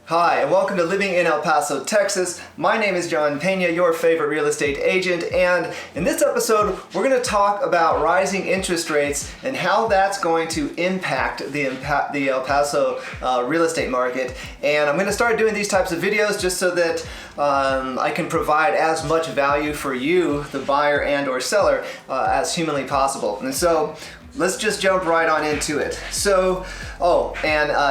Hi, and welcome to Living in El Paso, Texas. My name is John Pena, your favorite real estate agent, and in this episode, we're going to talk about rising interest rates and how that's going to impact the El Paso real estate market. And I'm going to start doing these types of videos just so that I can provide as much value for you, the buyer and or seller, as humanly possible. And so, let's just jump right on into it. So,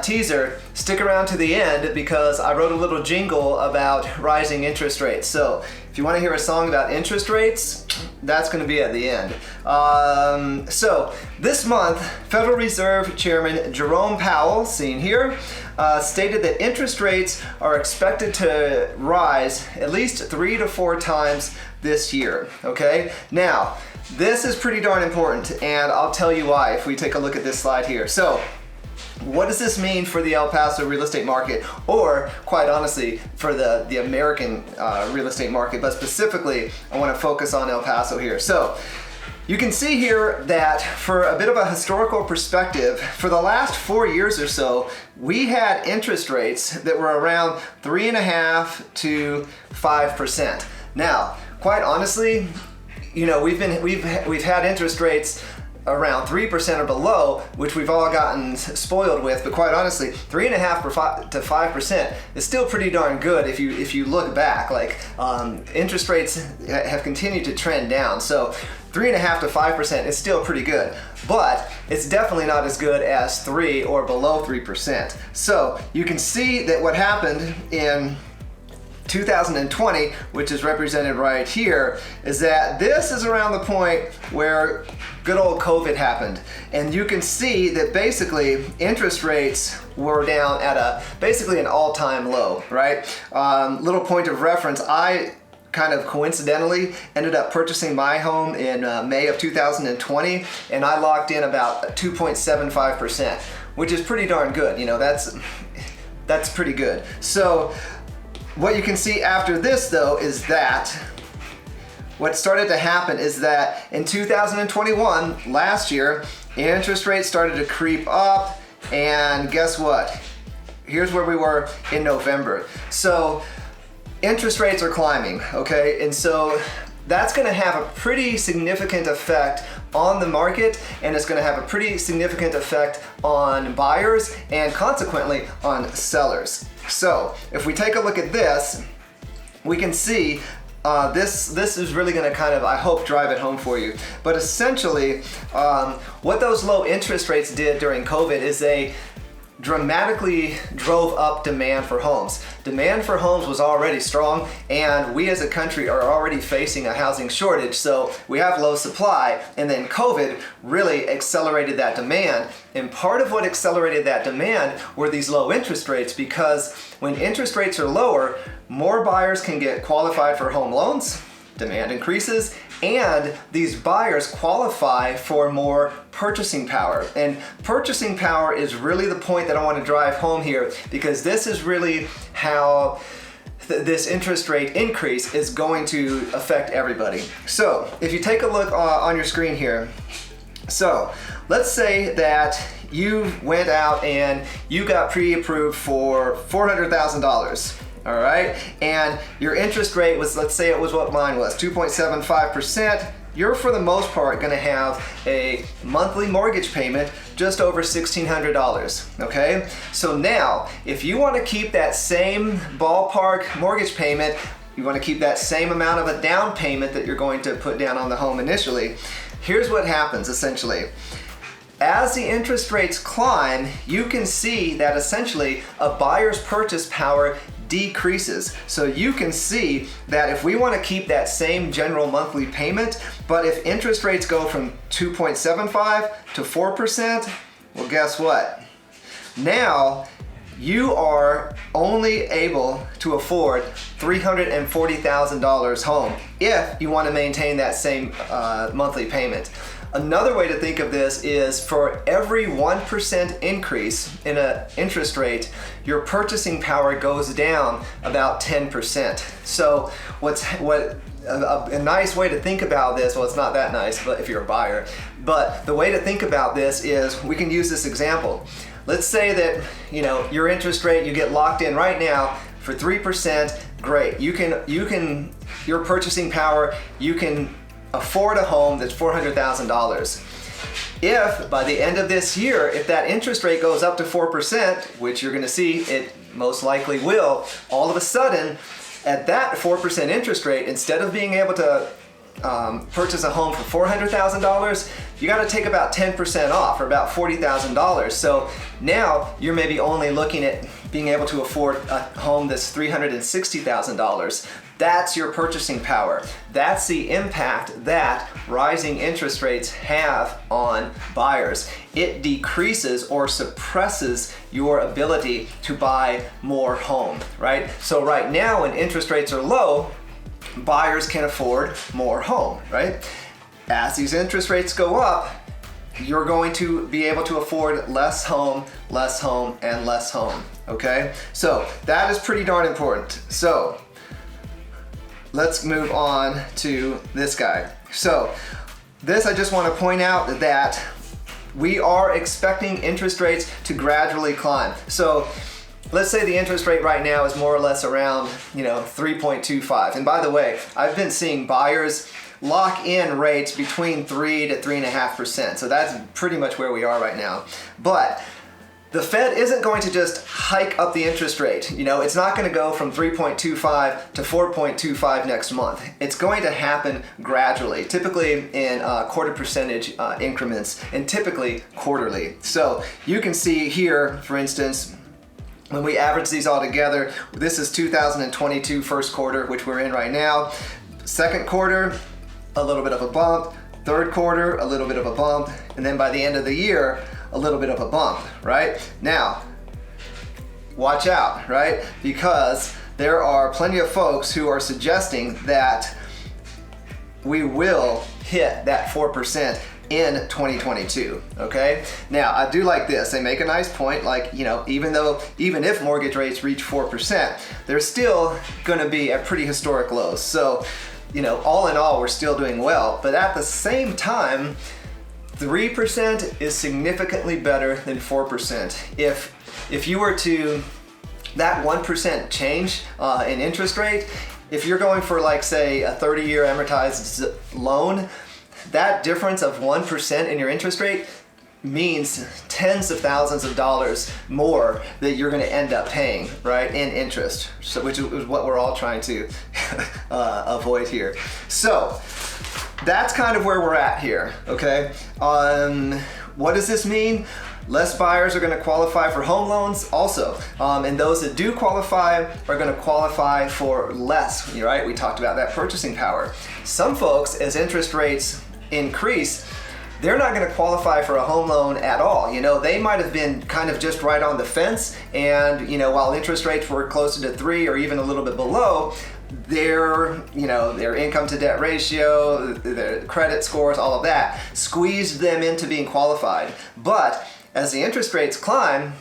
teaser, stick around to the end because I wrote a little jingle about rising interest rates. So, if you want to hear a song about interest rates, that's going to be at the end. So, this month, Federal Reserve Chairman Jerome Powell, seen here, stated that interest rates are expected to rise at least 3 to 4 times this year, okay? Now, this is pretty darn important, and I'll tell you why if we take a look at this slide here. So, what does this mean for the El Paso real estate market, or quite honestly, for the American real estate market? But specifically, I want to focus on El Paso here. So, you can see here that for a bit of a historical perspective, for the last 4 years or so, we had interest rates that were around 3.5% to 5%. Now, quite honestly, you know, we've had interest rates around 3% or below, which we've all gotten spoiled with. But quite honestly, 3.5% to 5% is still pretty darn good if you look back. Like interest rates have continued to trend down, so 3.5% to 5% is still pretty good, but it's definitely not as good as 3 or below 3%. So you can see that what happened in 2020, which is represented right here, is that this is around the point where good old COVID happened. And you can see that basically interest rates were down at basically an all-time low, right? Little point of reference, I kind of coincidentally ended up purchasing my home in May of 2020, and I locked in about 2.75%, which is pretty darn good. You know, that's pretty good. So, what you can see after this, though, is that what started to happen is that in 2021, last year, interest rates started to creep up, and guess what? Here's where we were in November. So interest rates are climbing, okay? And so that's going to have a pretty significant effect on the market, and it's going to have a pretty significant effect on buyers and consequently on sellers. So if we take a look at this, we can see this is really going to kind of, I hope, drive it home for you. But essentially, what those low interest rates did during COVID is they dramatically drove up demand for homes. Demand for homes was already strong, and we as a country are already facing a housing shortage, so we have low supply, and then COVID really accelerated that demand. And part of what accelerated that demand were these low interest rates, because when interest rates are lower, more buyers can get qualified for home loans, demand increases, and these buyers qualify for more purchasing power. And purchasing power is really the point that I want to drive home here, because this is really how this interest rate increase is going to affect everybody. So if you take a look on your screen here, so let's say that you went out and you got pre-approved for $400,000. All right, and your interest rate was, let's say it was what mine was, 2.75%. You're for the most part going to have a monthly mortgage payment just over $1,600, okay? So now, if you want to keep that same ballpark mortgage payment, you want to keep that same amount of a down payment that you're going to put down on the home initially, here's what happens essentially. As the interest rates climb, you can see that essentially a buyer's purchase power decreases. So you can see that if we want to keep that same general monthly payment, but if interest rates go from 2.75 to 4%, well, guess what? Now you are only able to afford $340,000 home if you want to maintain that same monthly payment. Another way to think of this is for every 1% increase in an interest rate, your purchasing power goes down about 10%. So a nice way to think about this, well, it's not that nice, but if you're a buyer, but the way to think about this is we can use this example. let's say that, your interest rate, you get locked in right now for 3%, great. Your purchasing power, you can afford a home that's $400,000. If by the end of this year, if that interest rate goes up to 4%, which you're gonna see it most likely will, all of a sudden, at that 4% interest rate, instead of being able to purchase a home for $400,000, you got to take about 10% off, or about $40,000. So now you're maybe only looking at being able to afford a home that's $360,000. That's your purchasing power. That's the impact that rising interest rates have on buyers. It decreases or suppresses your ability to buy more home, right? So right now when interest rates are low, buyers can afford more home, right? As these interest rates go up, you're going to be able to afford less home, and less home, okay? So that is pretty darn important. So let's move on to this guy. So this, I just want to point out that we are expecting interest rates to gradually climb. So let's say the interest rate right now is more or less around, 3.25. And by the way, I've been seeing buyers lock in rates between 3 to 3.5%. So that's pretty much where we are right now. But the Fed isn't going to just hike up the interest rate. It's not going to go from 3.25 to 4.25 next month. It's going to happen gradually, typically in quarter percentage increments, and typically quarterly. So you can see here, for instance, when we average these all together, this is 2022 first quarter, which we're in right now. Second quarter, a little bit of a bump. Third quarter, a little bit of a bump. And then by the end of the year, a little bit of a bump, right? Now, watch out, right? Because there are plenty of folks who are suggesting that we will hit that 4% in 2022, okay? Now, I do like this. They make a nice point, like, even if mortgage rates reach 4%, they're still gonna be at pretty historic lows. So, all in all, we're still doing well. But at the same time, 3% is significantly better than 4%. If you were to, that 1% change in interest rate, if you're going for, like, say, a 30-year amortized loan, that difference of 1% in your interest rate means tens of thousands of dollars more that you're going to end up paying, right, in interest, so, which is what we're all trying to avoid here. So that's kind of where we're at here, okay? What does this mean? Less buyers are going to qualify for home loans also, and those that do qualify are going to qualify for less, right? We talked about that purchasing power. Some folks, as interest rates increase, they're not going to qualify for a home loan at all. They might have been kind of just right on the fence, and while interest rates were closer to 3 or even a little bit below, their income to debt ratio, their credit scores, all of that squeezed them into being qualified. But as the interest rates climb,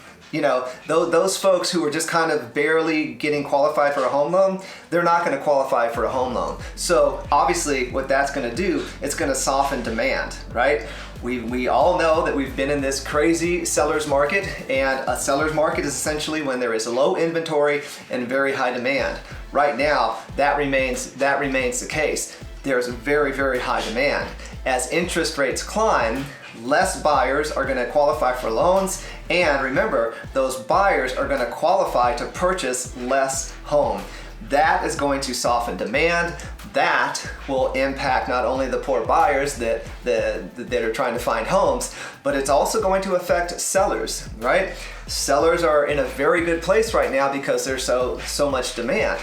those folks who are just kind of barely getting qualified for a home loan, they're not going to qualify for a home loan. So obviously what that's going to do, it's going to soften demand, right? We all know that we've been in this crazy seller's market, and a seller's market is essentially when there is low inventory and very high demand. Right now, that remains the case. There's very, very high demand. As interest rates climb, less buyers are going to qualify for loans, and remember, those buyers are going to qualify to purchase less home. That is going to soften demand. That will impact not only the poor buyers that are trying to find homes, but it's also going to affect sellers, right? Sellers are in a very good place right now because there's so much demand.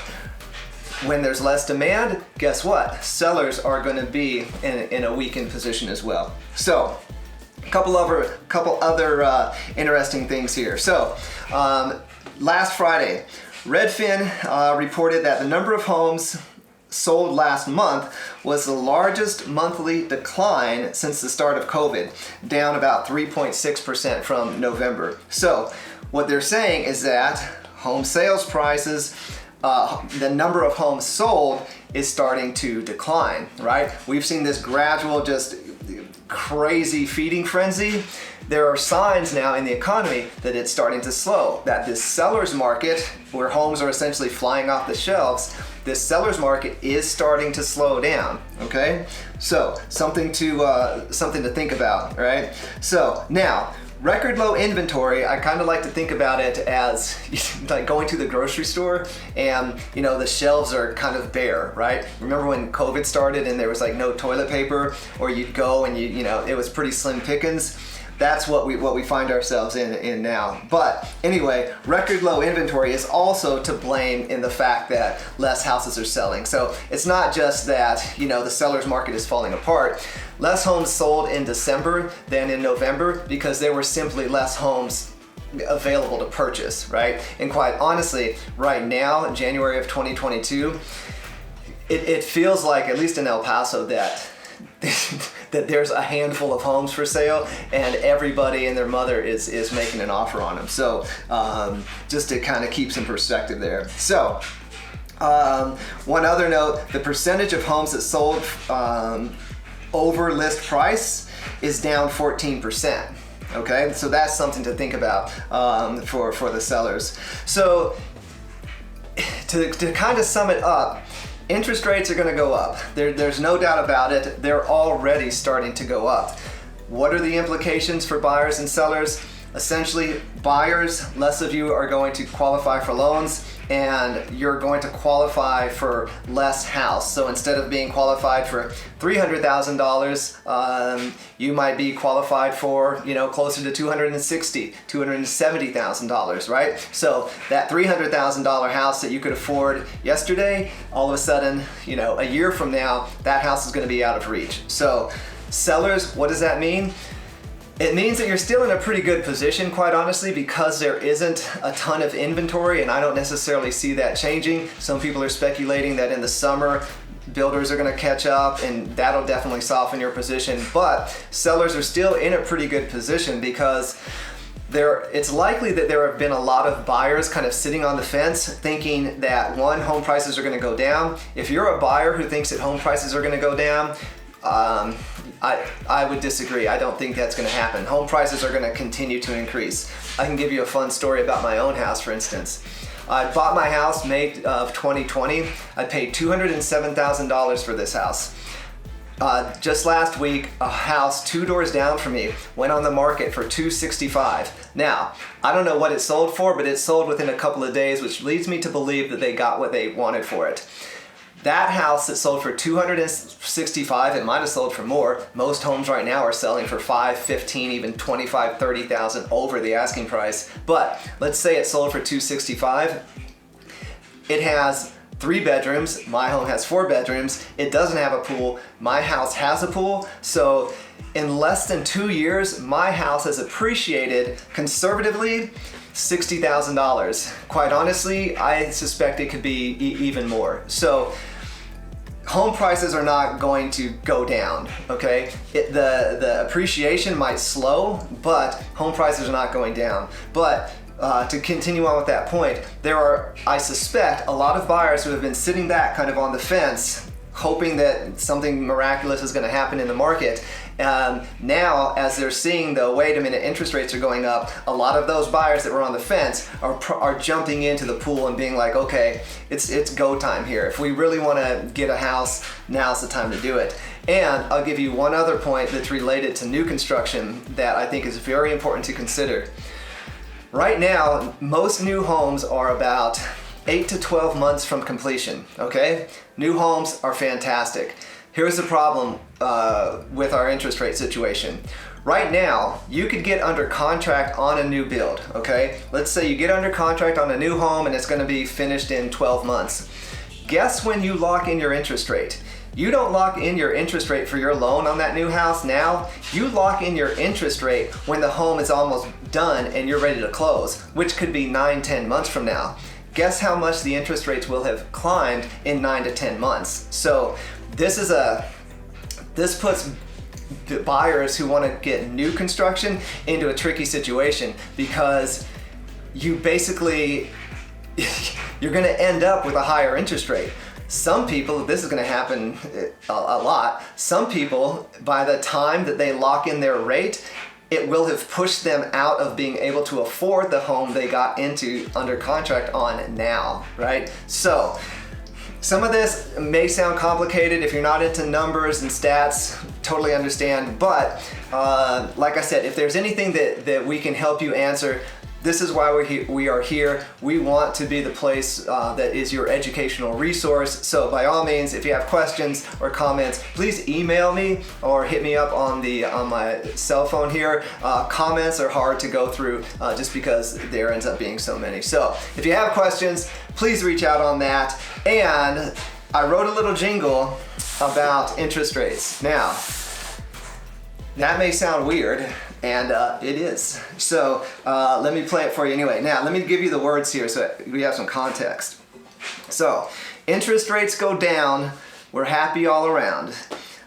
When there's less demand, guess what? Sellers are going to be in a weakened position as well. So, couple other interesting things here. So, last Friday, Redfin reported that the number of homes sold last month was the largest monthly decline since the start of COVID, down about 3.6% from November. So, what they're saying is that home sales prices, the number of homes sold is starting to decline, right? We've seen this gradual, just crazy feeding frenzy. there are signs now in the economy that it's starting to slow, that this seller's market, where homes are essentially flying off the shelves, this seller's market is starting to slow down, okay? So something to think about, right? So now, record low inventory, I kind of like to think about it as like going to the grocery store and the shelves are kind of bare, right? Remember when COVID started and there was like no toilet paper, or you'd go and it was pretty slim pickings? That's what we find ourselves in now. But anyway, record low inventory is also to blame in the fact that less houses are selling. So it's not just that the seller's market is falling apart. Less homes sold in December than in November because there were simply less homes available to purchase, right? And quite honestly, right now, in January of 2022, it feels like, at least in El Paso, that that there's a handful of homes for sale and everybody and their mother is making an offer on them. So just to kind of keep some perspective there. So one other note, the percentage of homes that sold over list price is down 14%. Okay, so that's something to think about for the sellers. So to kind of sum it up, interest rates are going to go up. There's no doubt about it. They're already starting to go up. What are the implications for buyers and sellers? Essentially, buyers, less of you are going to qualify for loans, and you're going to qualify for less house. So instead of being qualified for $300,000, you might be qualified for closer to $260,000, $270,000, right? So that $300,000 house that you could afford yesterday, all of a sudden, a year from now, that house is going to be out of reach. So sellers, what does that mean? It means that you're still in a pretty good position, quite honestly, because there isn't a ton of inventory, and I don't necessarily see that changing. Some people are speculating that in the summer, builders are going to catch up, and that'll definitely soften your position. But sellers are still in a pretty good position because it's likely that there have been a lot of buyers kind of sitting on the fence thinking that, one, home prices are going to go down. If you're a buyer who thinks that home prices are going to go down, I would disagree. I don't think that's going to happen. Home prices are going to continue to increase. I can give you a fun story about my own house, for instance. I bought my house May of 2020. I paid $207,000 for this house. Just last week, a house 2 doors down from me went on the market for $265,000. Now, I don't know what it sold for, but it sold within a couple of days, which leads me to believe that they got what they wanted for it. That house that sold for $265,000, it might have sold for more. Most homes right now are selling for $5,000, $15,000, even $25,000, $30,000 over the asking price. But let's say it sold for $265,000. It has 3 bedrooms. My home has 4 bedrooms. It doesn't have a pool. My house has a pool. So in less than 2 years, my house has appreciated conservatively $60,000. Quite honestly, I suspect it could be even more. So home prices are not going to go down, okay? The appreciation might slow, but home prices are not going down. But to continue on with that point, there are, I suspect, a lot of buyers who have been sitting back kind of on the fence, hoping that something miraculous is going to happen in the market. Now, as they're seeing, though, wait a minute, interest rates are going up, a lot of those buyers that were on the fence are jumping into the pool and being like, okay, it's go time here. If we really want to get a house, now's the time to do it. And I'll give you one other point that's related to new construction that I think is very important to consider. Right now, most new homes are about 8 to 12 months from completion, okay? New homes are fantastic. Here's the problem with our interest rate situation. Right now, you could get under contract on a new build, okay? Let's say you get under contract on a new home and it's gonna be finished in 12 months. Guess when you lock in your interest rate? You don't lock in your interest rate for your loan on that new house now. You lock in your interest rate when the home is almost done and you're ready to close, which could be 9, 10 months from now. Guess how much the interest rates will have climbed in 9 to 10 months. So this puts the buyers who want to get new construction into a tricky situation because you basically, you're going to end up with a higher interest rate. Some people, this is going to happen a lot, some people, by the time that they lock in their rate, it will have pushed them out of being able to afford the home they got into under contract on now, right? So some of this may sound complicated if you're not into numbers and stats, totally understand, but like I said, if there's anything that we can help you answer, this is why we are here. We want to be the place that is your educational resource. So by all means, if you have questions or comments, please email me or hit me up on my cell phone here. Comments are hard to go through just because there ends up being so many. So if you have questions, please reach out on that. And I wrote a little jingle about interest rates. Now, that may sound weird, and it is. So let me play it for you anyway. Now, let me give you the words here so we have some context. So, interest rates go down, we're happy all around.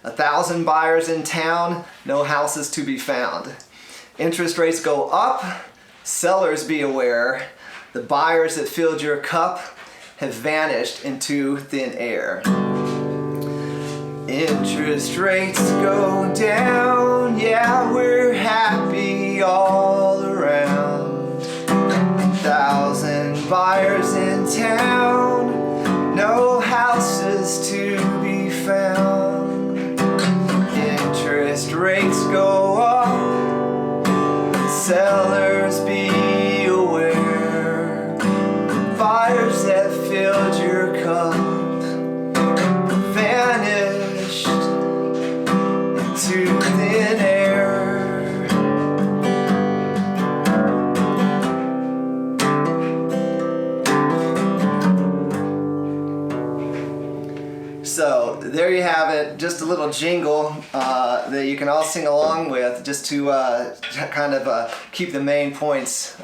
1,000 buyers in town, no houses to be found. Interest rates go up, sellers be aware. The buyers that filled your cup have vanished into thin air. Interest rates go down, yeah, we're happy all around. 1,000 buyers in town, no houses to be found. Interest rates go up, sellers be aware. Buyers that filled your cup vanished into thin air. So there you have it, just a little jingle that you can all sing along with, just to kind of keep the main points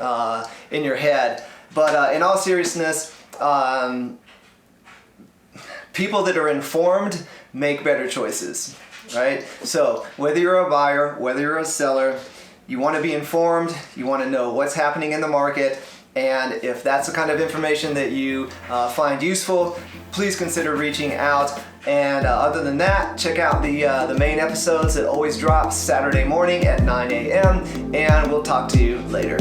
in your head. But in all seriousness, people that are informed make better choices, right? So whether you're a buyer, whether you're a seller, you want to be informed, you want to know what's happening in the market, and if that's the kind of information that you find useful, please consider reaching out. And other than that, check out the main episodes that always drop Saturday morning at 9 a.m. and we'll talk to you later.